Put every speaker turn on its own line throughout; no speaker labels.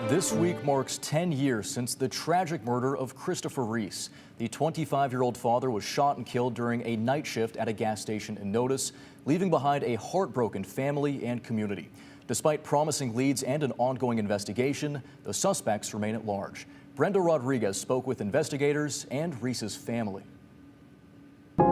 This week marks 10 years since the tragic murder of Christopher Reese. The 25-year-old father was shot and killed during a night shift at a gas station in Notice, leaving behind a heartbroken family and community. Despite promising leads and an ongoing investigation, the suspects remain at large. Brenda Rodriguez spoke with investigators and Reese's family.
He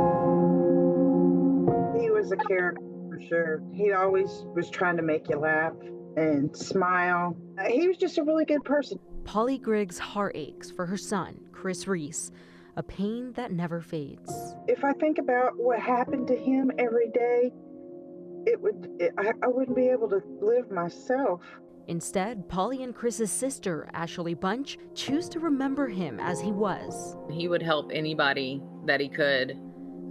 was a character for sure. He always was trying to make you laugh and smile. He was just a really good person.
Polly Griggs' heart aches for her son, Chris Reese, a pain that never fades.
If I think about what happened to him every day, I wouldn't be able to live myself.
Instead, Polly and Chris's sister, Ashley Bunch, choose to remember him as he was.
He would help anybody that he could.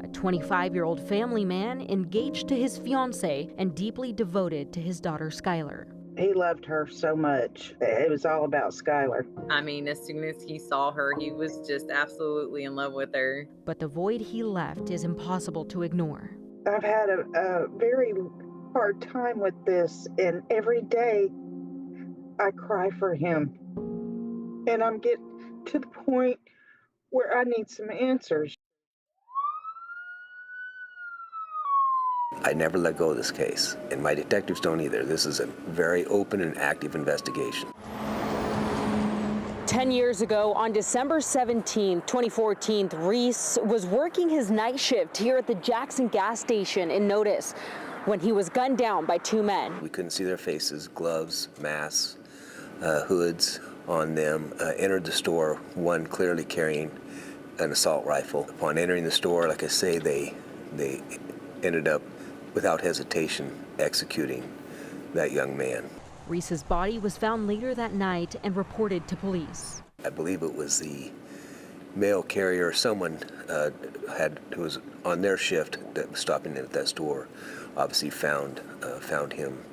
A 25-year-old family man engaged to his fiancée and deeply devoted to his daughter, Skylar.
He loved her so much. It was all about Skylar.
I mean, as soon as he saw her, he was just absolutely in love with her.
But the void he left is impossible to ignore.
I've had a very hard time with this, and every day I cry for him. And I'm getting to the point where I need some answers.
I never let go of this case, and my detectives don't either. This is a very open and active investigation.
10 years ago, on December 17, 2014, Reese was working his night shift here at the Jackson gas station in Notice when he was gunned down by two men.
We couldn't see their faces, gloves, masks, hoods on them. Entered the store, one clearly carrying an assault rifle. Upon entering the store, like I say, they ended up, without hesitation, executing that young man.
Reese's body was found later that night and reported to police.
I believe it was the mail carrier, someone who was on their shift that was stopping in at that store, obviously found him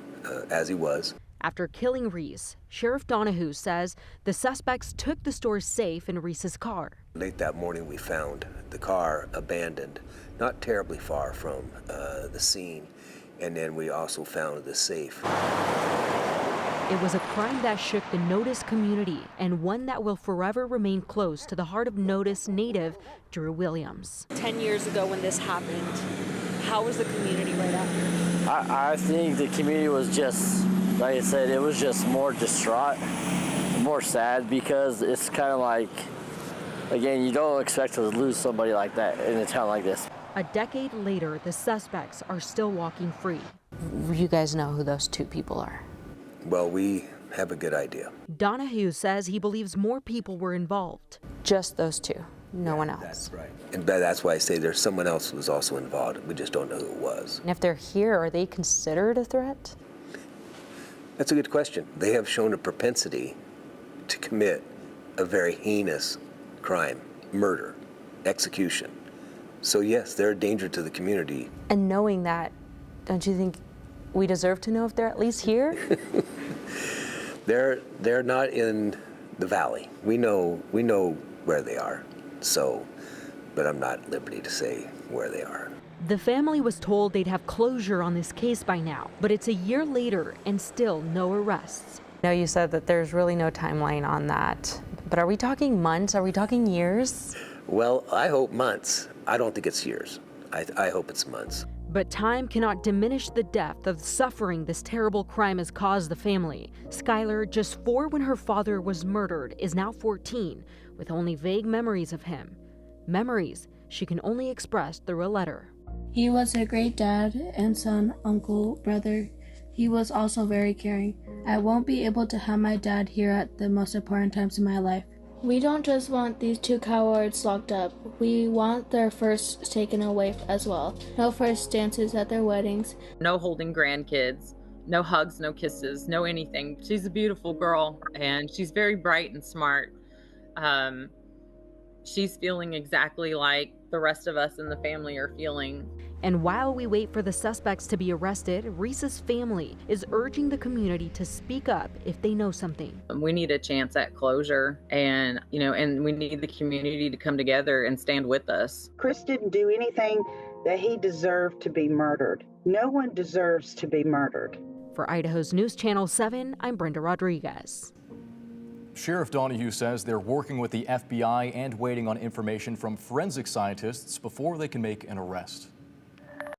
as he was.
After killing Reese, Sheriff Donahue says the suspects took the store's safe in Reese's car.
Late that morning, we found the car abandoned, not terribly far from the scene, and then we also found the safe.
It was a crime that shook the Notice community and one that will forever remain close to the heart of Notice native Drew Williams. 10 years ago when this happened, how was the community right after?
I think the community was just, like I said, it was just more distraught, more sad, because it's kind of like, again, you don't expect to lose somebody like that in a town like this.
A decade later, the suspects are still walking free. You guys know who those two people are?
Well, we have a good idea.
Donahue says he believes more people were involved. Just those two, no one else.
That's right. And that's why I say there's someone else who was also involved. We just don't know who it was.
And if they're here, are they considered a threat?
That's a good question. They have shown a propensity to commit a very heinous crime, murder, execution. So yes, they're a danger to the community.
And knowing that, don't you think we deserve to know if they're at least here?
They're not in the valley. We know where they are. So, but I'm not at liberty to say where they are.
The family was told they'd have closure on this case by now, but it's a year later and still no arrests.
No, you said that there's really no timeline on that. But are we talking months? Are we talking years?
Well, I hope months. I don't think it's years. I hope it's months.
But time cannot diminish the depth of suffering this terrible crime has caused the family. Skylar, just 4 when her father was murdered, is now 14, with only vague memories of him. Memories she can only express through a letter.
He was a great dad and son, uncle, brother. He was also very caring. I won't be able to have my dad here at the most important times in my life. We don't just want these two cowards locked up. We want their firsts taken away as well. No first dances at their weddings.
No holding grandkids, no hugs, no kisses, no anything. She's a beautiful girl, and she's very bright and smart. She's feeling exactly like the rest of us in the family are feeling.
And while we wait for the suspects to be arrested, Reese's family is urging the community to speak up if they know something.
We need a chance at closure, and and we need the community to come together and stand with us.
Chris didn't do anything that he deserved to be murdered. No one deserves to be murdered.
For Idaho's News Channel 7, I'm Brenda Rodriguez.
Sheriff Donahue says they're working with the FBI and waiting on information from forensic scientists before they can make an arrest.